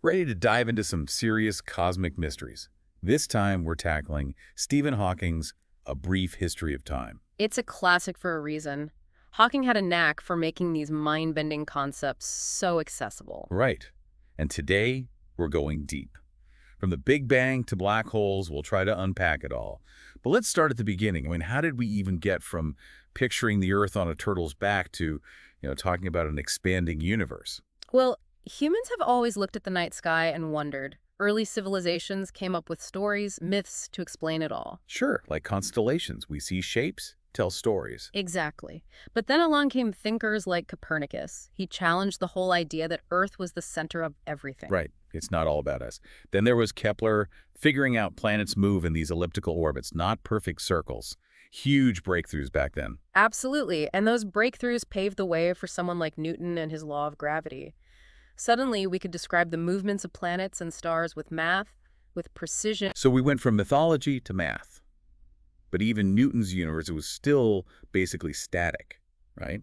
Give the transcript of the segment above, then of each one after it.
Ready to dive into some serious cosmic mysteries. This time we're tackling Stephen Hawking's A Brief History of Time. It's a classic for a reason. Hawking had a knack for making these mind-bending concepts so accessible. Right. And today we're going deep. From the Big Bang to black holes, we'll try to unpack it all. But let's start at the beginning. How did we even get from picturing the Earth on a turtle's back to, talking about an expanding universe? Well, humans have always looked at the night sky and wondered. Early civilizations came up with stories, myths to explain it all. Sure, like constellations, we see shapes, tell stories. Exactly. But then along came thinkers like Copernicus. He challenged the whole idea that Earth was the center of everything. Right. It's not all about us. Then there was Kepler, figuring out planets move in these elliptical orbits, not perfect circles. Huge breakthroughs back then. Absolutely. And those breakthroughs paved the way for someone like Newton and his law of gravity. Suddenly, we could describe the movements of planets and stars with math, with precision. So we went from mythology to math. But even Newton's universe, it was still basically static, right?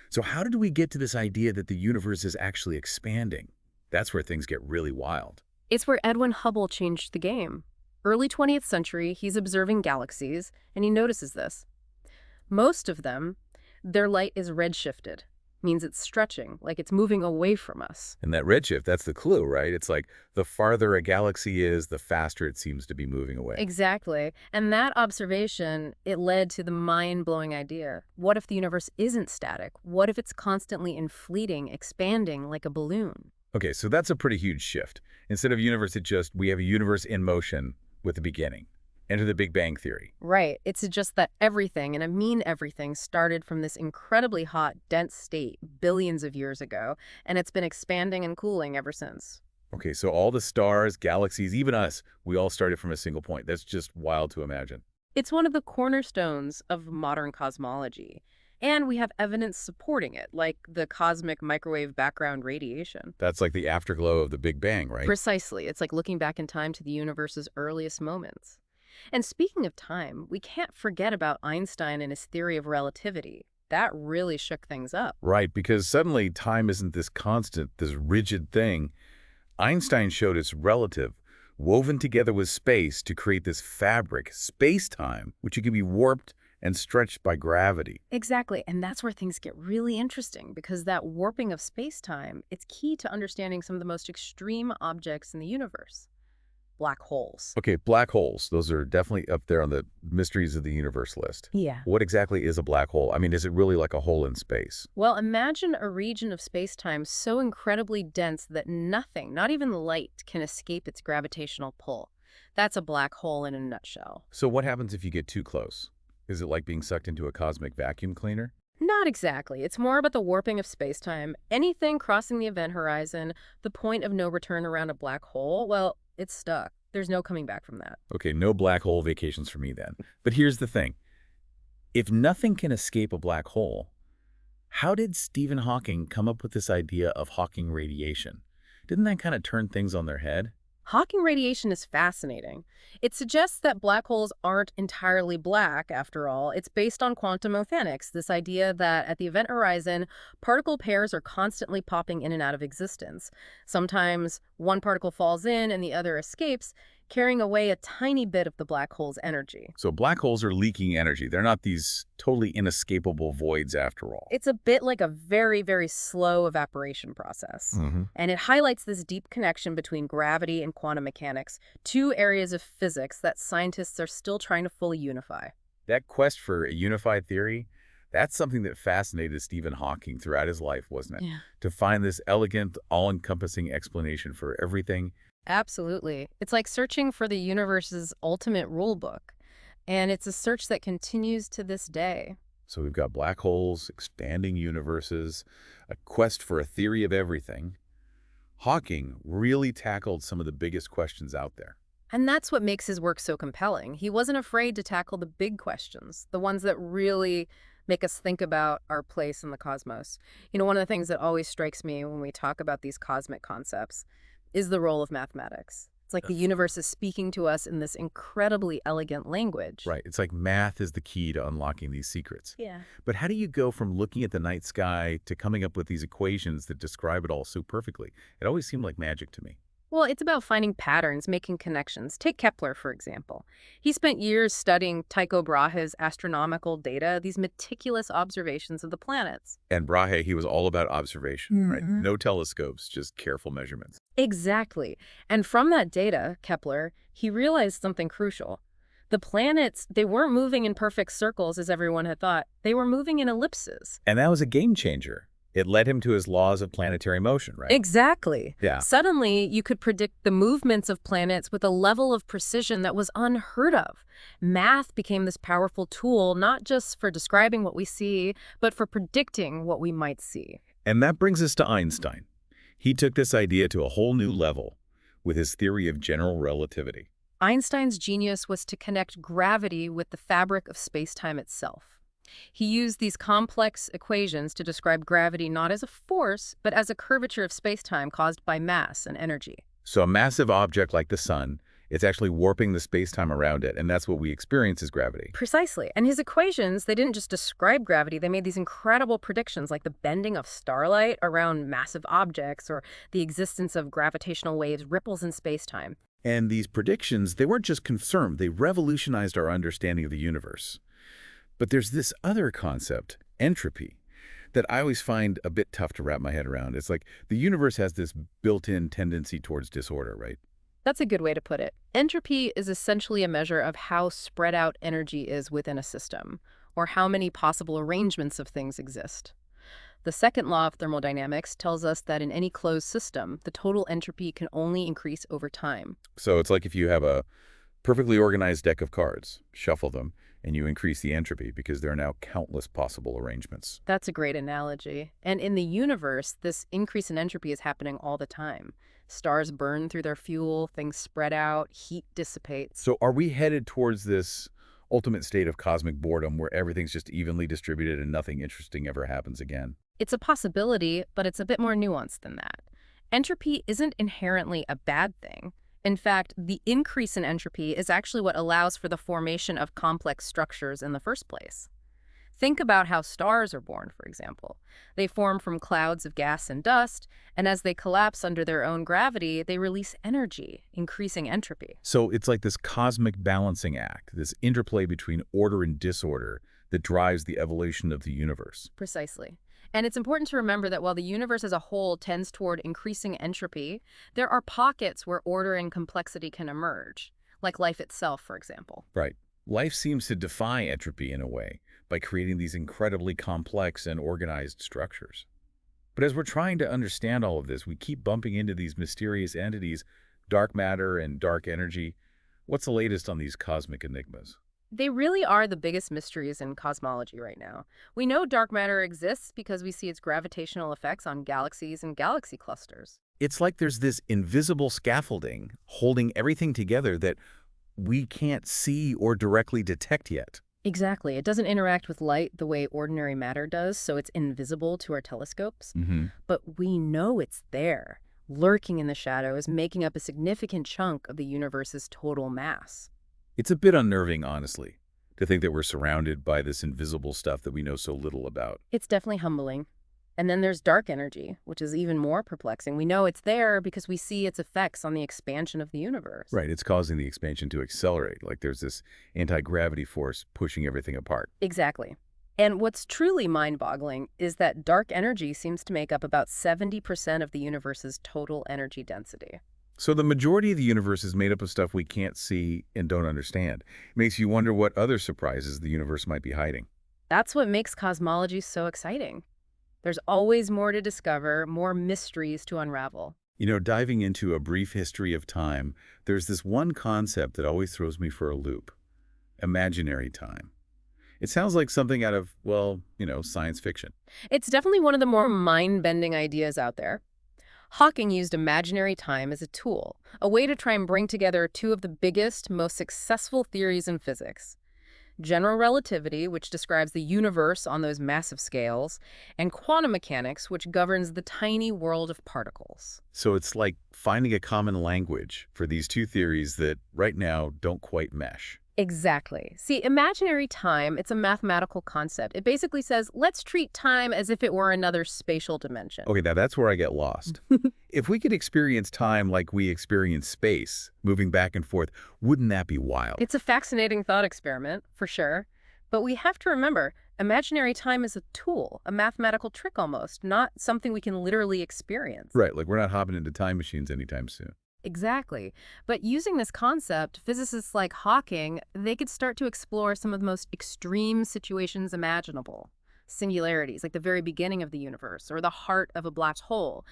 So how did we get to this idea that the universe is actually expanding? That's where things get really wild. It's where Edwin Hubble changed the game. Early 20th century, he's observing galaxies, and he notices this. Most of them, their light is redshifted. Means it's stretching, like it's moving away from us. And that redshift, that's the clue, right? It's like the farther a galaxy is, the faster it seems to be moving away. Exactly. And that observation, it led to the mind-blowing idea. What if the universe isn't static? What if it's constantly inflating, expanding like a balloon? Okay, so that's a pretty huge shift. Instead of universe, we have a universe in motion with a beginning. Enter the Big Bang Theory. Right. It suggests that everything, and I mean everything, started from this incredibly hot, dense state billions of years ago, and it's been expanding and cooling ever since. Okay, so all the stars, galaxies, even us, we all started from a single point. That's just wild to imagine. It's one of the cornerstones of modern cosmology, and we have evidence supporting it, like the cosmic microwave background radiation. That's like the afterglow of the Big Bang, right? Precisely. It's like looking back in time to the universe's earliest moments. And speaking of time, we can't forget about Einstein and his theory of relativity. That really shook things up. Right, because suddenly time isn't this constant, this rigid thing. Einstein showed it's relative, woven together with space to create this fabric, space-time, which can be warped and stretched by gravity. Exactly, and that's where things get really interesting, because that warping of space-time, it's key to understanding some of the most extreme objects in the universe. Black holes. Okay, black holes, those are definitely up there on the mysteries of the universe list. Yeah. What exactly is a black hole? Is it really like a hole in space? Well, imagine a region of space-time so incredibly dense that nothing, not even light, can escape its gravitational pull. That's a black hole in a nutshell. So what happens if you get too close? Is it like being sucked into a cosmic vacuum cleaner? Not exactly. It's more about the warping of space-time. Anything crossing the event horizon, the point of no return around a black hole, well, it's stuck. There's no coming back from that. Okay, no black hole vacations for me then. But here's the thing. If nothing can escape a black hole, how did Stephen Hawking come up with this idea of Hawking radiation? Didn't that kind of turn things on their head? Hawking radiation is fascinating. It suggests that black holes aren't entirely black, after all. It's based on quantum mechanics, this idea that at the event horizon, particle pairs are constantly popping in and out of existence. Sometimes one particle falls in and the other escapes, carrying away a tiny bit of the black hole's energy. So black holes are leaking energy. They're not these totally inescapable voids after all. It's a bit like a very, very slow evaporation process. And it highlights this deep connection between gravity and quantum mechanics, two areas of physics that scientists are still trying to fully unify. That quest for a unified theory, that's something that fascinated Stephen Hawking throughout his life, wasn't it? Yeah. To find this elegant, all-encompassing explanation for everything. Absolutely. It's like searching for the universe's ultimate rule book. And it's a search that continues to this day. So we've got black holes, expanding universes, a quest for a theory of everything. Hawking really tackled some of the biggest questions out there. And that's what makes his work so compelling. He wasn't afraid to tackle the big questions, the ones that really make us think about our place in the cosmos. One of the things that always strikes me when we talk about these cosmic concepts is the role of mathematics. It's like the universe is speaking to us in this incredibly elegant language. Right. It's like math is the key to unlocking these secrets. Yeah. But how do you go from looking at the night sky to coming up with these equations that describe it all so perfectly? It always seemed like magic to me. Well, it's about finding patterns, making connections. Take Kepler, for example. He spent years studying Tycho Brahe's astronomical data, these meticulous observations of the planets. And Brahe, he was all about observation, right? Mm-hmm. No telescopes, just careful measurements. Exactly. And from that data, Kepler, he realized something crucial. The planets, they weren't moving in perfect circles as everyone had thought. They were moving in ellipses. And that was a game changer. It led him to his laws of planetary motion, right? Exactly. Yeah. Suddenly, you could predict the movements of planets with a level of precision that was unheard of. Math became this powerful tool, not just for describing what we see, but for predicting what we might see. And that brings us to Einstein. He took this idea to a whole new level with his theory of general relativity. Einstein's genius was to connect gravity with the fabric of spacetime itself. He used these complex equations to describe gravity not as a force, but as a curvature of spacetime caused by mass and energy. So a massive object like the sun, it's actually warping the space-time around it, and that's what we experience as gravity. Precisely. And his equations, they didn't just describe gravity, they made these incredible predictions like the bending of starlight around massive objects or the existence of gravitational waves, ripples in spacetime. And these predictions, they weren't just confirmed, they revolutionized our understanding of the universe. But there's this other concept, entropy, that I always find a bit tough to wrap my head around. It's like the universe has this built-in tendency towards disorder, right? That's a good way to put it. Entropy is essentially a measure of how spread out energy is within a system, or how many possible arrangements of things exist. The second law of thermodynamics tells us that in any closed system, the total entropy can only increase over time. So it's like if you have a perfectly organized deck of cards, shuffle them, and you increase the entropy because there are now countless possible arrangements. That's a great analogy. And in the universe, this increase in entropy is happening all the time. Stars burn through their fuel, things spread out, heat dissipates. So are we headed towards this ultimate state of cosmic boredom where everything's just evenly distributed and nothing interesting ever happens again? It's a possibility, but it's a bit more nuanced than that. Entropy isn't inherently a bad thing. In fact, the increase in entropy is actually what allows for the formation of complex structures in the first place. Think about how stars are born, for example. They form from clouds of gas and dust, and as they collapse under their own gravity, they release energy, increasing entropy. So it's like this cosmic balancing act, this interplay between order and disorder that drives the evolution of the universe. Precisely. And it's important to remember that while the universe as a whole tends toward increasing entropy, there are pockets where order and complexity can emerge, like life itself, for example. Right. Life seems to defy entropy in a way by creating these incredibly complex and organized structures. But as we're trying to understand all of this, we keep bumping into these mysterious entities, dark matter and dark energy. What's the latest on these cosmic enigmas? They really are the biggest mysteries in cosmology right now. We know dark matter exists because we see its gravitational effects on galaxies and galaxy clusters. It's like there's this invisible scaffolding holding everything together that we can't see or directly detect yet. Exactly. It doesn't interact with light the way ordinary matter does, so it's invisible to our telescopes. But we know it's there, lurking in the shadows, making up a significant chunk of the universe's total mass. It's a bit unnerving, honestly, to think that we're surrounded by this invisible stuff that we know so little about. It's definitely humbling. And then there's dark energy, which is even more perplexing. We know it's there because we see its effects on the expansion of the universe. Right, it's causing the expansion to accelerate, like there's this anti-gravity force pushing everything apart. Exactly. And what's truly mind-boggling is that dark energy seems to make up about 70% of the universe's total energy density. So the majority of the universe is made up of stuff we can't see and don't understand. It makes you wonder what other surprises the universe might be hiding. That's what makes cosmology so exciting. There's always more to discover, more mysteries to unravel. You know, diving into a brief history of time, there's this one concept that always throws me for a loop. Imaginary time. It sounds like something out of, well, science fiction. It's definitely one of the more mind-bending ideas out there. Hawking used imaginary time as a tool, a way to try and bring together two of the biggest, most successful theories in physics. general relativity, which describes the universe on those massive scales, and quantum mechanics, which governs the tiny world of particles. So it's like finding a common language for these two theories that right now don't quite mesh. Exactly. See, imaginary time, it's a mathematical concept. It basically says, let's treat time as if it were another spatial dimension. Okay, now that's where I get lost. If we could experience time like we experience space, moving back and forth, wouldn't that be wild? It's a fascinating thought experiment, for sure. But we have to remember, imaginary time is a tool, a mathematical trick almost, not something we can literally experience. Right, like we're not hopping into time machines anytime soon. Exactly. But using this concept, physicists like Hawking, they could start to explore some of the most extreme situations imaginable. Singularities, like the very beginning of the universe, or the heart of a black hole.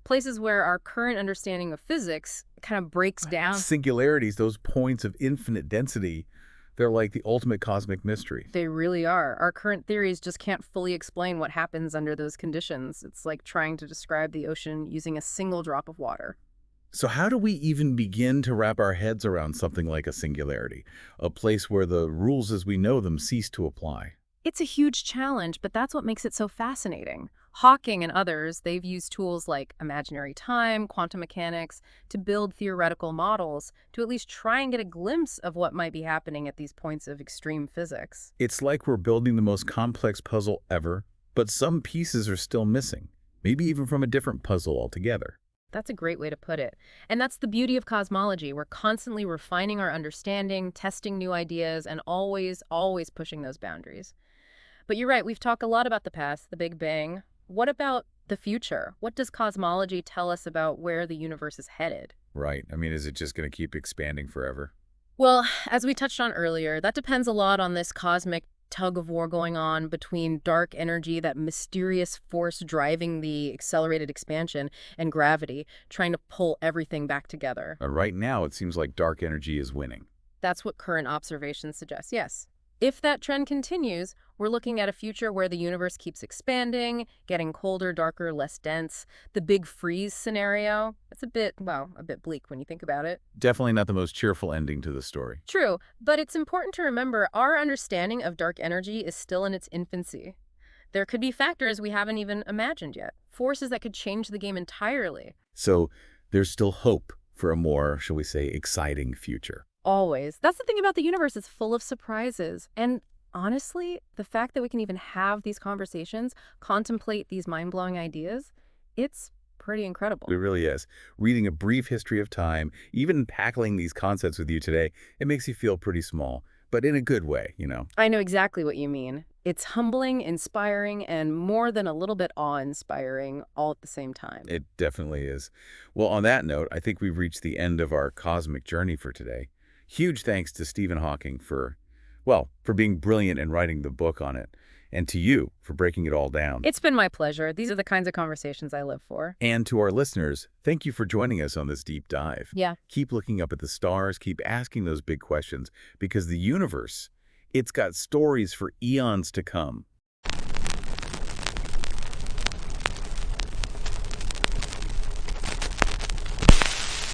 Places where our current understanding of physics kind of breaks down. Singularities, those points of infinite density, they're like the ultimate cosmic mystery. They really are. Our current theories just can't fully explain what happens under those conditions. It's like trying to describe the ocean using a single drop of water. So how do we even begin to wrap our heads around something like a singularity, a place where the rules as we know them cease to apply? It's a huge challenge, but that's what makes it so fascinating. Hawking and others, they've used tools like imaginary time, quantum mechanics, to build theoretical models to at least try and get a glimpse of what might be happening at these points of extreme physics. It's like we're building the most complex puzzle ever, but some pieces are still missing, maybe even from a different puzzle altogether. That's a great way to put it. And that's the beauty of cosmology. We're constantly refining our understanding, testing new ideas, and always pushing those boundaries. But you're right, we've talked a lot about the past, the Big Bang. What about the future? What does cosmology tell us about where the universe is headed? Right. I mean, is it just going to keep expanding forever? Well, as we touched on earlier, that depends a lot on this cosmic tug of war going on between dark energy, that mysterious force driving the accelerated expansion, and gravity, trying to pull everything back together. Right now, it seems like dark energy is winning. That's what current observations suggest, yes. If that trend continues, we're looking at a future where the universe keeps expanding, getting colder, darker, less dense. The big freeze scenario, it's a bit bleak when you think about it. Definitely not the most cheerful ending to the story. True, but it's important to remember our understanding of dark energy is still in its infancy. There could be factors we haven't even imagined yet, forces that could change the game entirely. So there's still hope for a more, shall we say, exciting future. Always. That's the thing about the universe, it's full of surprises. And honestly, the fact that we can even have these conversations, contemplate these mind-blowing ideas, it's pretty incredible. It really is. Reading A Brief History of Time, even tackling these concepts with you today, it makes you feel pretty small, but in a good way, you know. I know exactly what you mean. It's humbling, inspiring, and more than a little bit awe-inspiring all at the same time. It definitely is. Well, on that note, I think we've reached the end of our cosmic journey for today. Huge thanks to Stephen Hawking for being brilliant and writing the book on it, and to you for breaking it all down. It's been my pleasure. These are the kinds of conversations I live for. And to our listeners, thank you for joining us on this deep dive. Yeah. Keep looking up at the stars, keep asking those big questions, because the universe, it's got stories for eons to come.